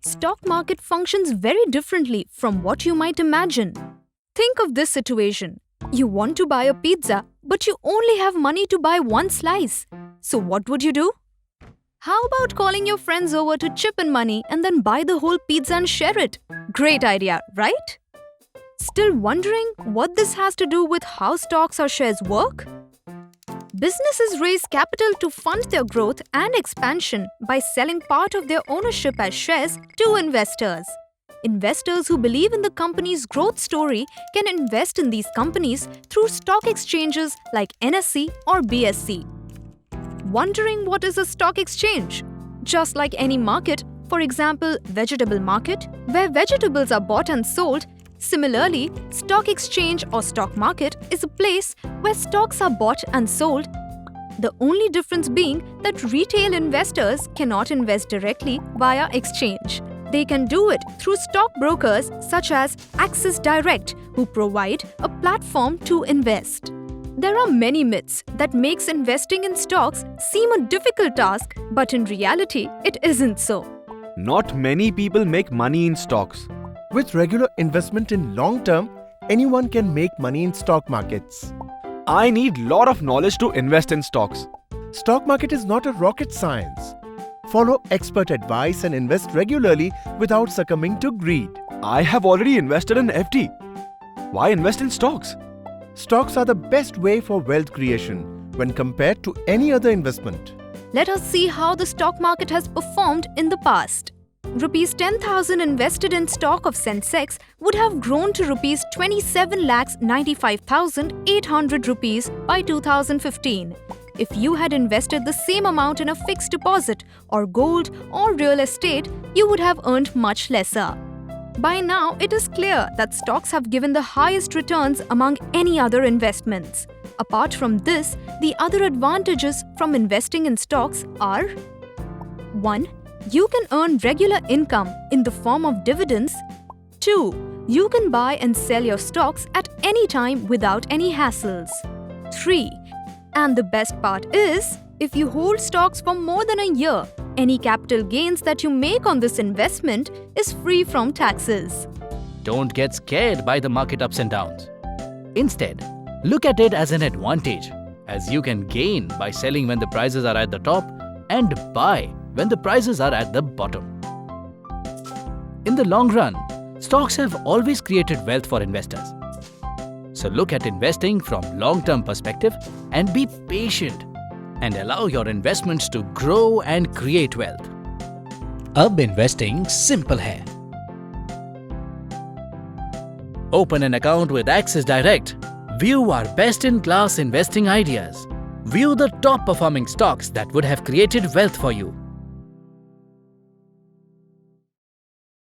Stock market functions very differently from what you might imagine. Think of this situation. You want to buy a pizza, but you only have money to buy one slice. So what would you do? How about calling your friends over to chip in money and then buy the whole pizza and share it? Great idea, right? Still wondering what this has to do with how stocks or shares work? Businesses raise capital to fund their growth and expansion by selling part of their ownership as shares to investors. Investors who believe in the company's growth story can invest in these companies through stock exchanges like NSE or BSE. Wondering what is a stock exchange? Just like any market, for example, vegetable market, where vegetables are bought and sold, similarly, stock exchange or stock market is a place where stocks are bought and sold. The only difference being that retail investors cannot invest directly via exchange. They can do it through stockbrokers such as Axis Direct, who provide a platform to invest. There are many myths that makes investing in stocks seem a difficult task, but in reality, it isn't so. Not many people make money in stocks. With regular investment in long term, anyone can make money in stock markets. I need lot of knowledge to invest in stocks. Stock market is not a rocket science. Follow expert advice and invest regularly without succumbing to greed. I have already invested in FD. Why invest in stocks? Stocks are the best way for wealth creation when compared to any other investment. Let us see how the stock market has performed in the past. Rupees 10,000 invested in stock of Sensex would have grown to Rupees 27,95,800 rupees by 2015. If you had invested the same amount in a fixed deposit or gold or real estate, you would have earned much lesser. By now, it is clear that stocks have given the highest returns among any other investments. Apart from this, the other advantages from investing in stocks are: 1. You can earn regular income in the form of dividends. 2. You can buy and sell your stocks at any time without any hassles. 3. And the best part is, if you hold stocks for more than a year, any capital gains that you make on this investment is free from taxes. Don't get scared by the market ups and downs. Instead, look at it as an advantage, as you can gain by selling when the prices are at the top and buy when the prices are at the bottom. In the long run, stocks have always created wealth for investors. So look at investing from long-term perspective and be patient and allow your investments to grow and create wealth. अब investing simple है. Open an account with Axis Direct. View our best-in-class investing ideas. View the top-performing stocks that would have created wealth for you.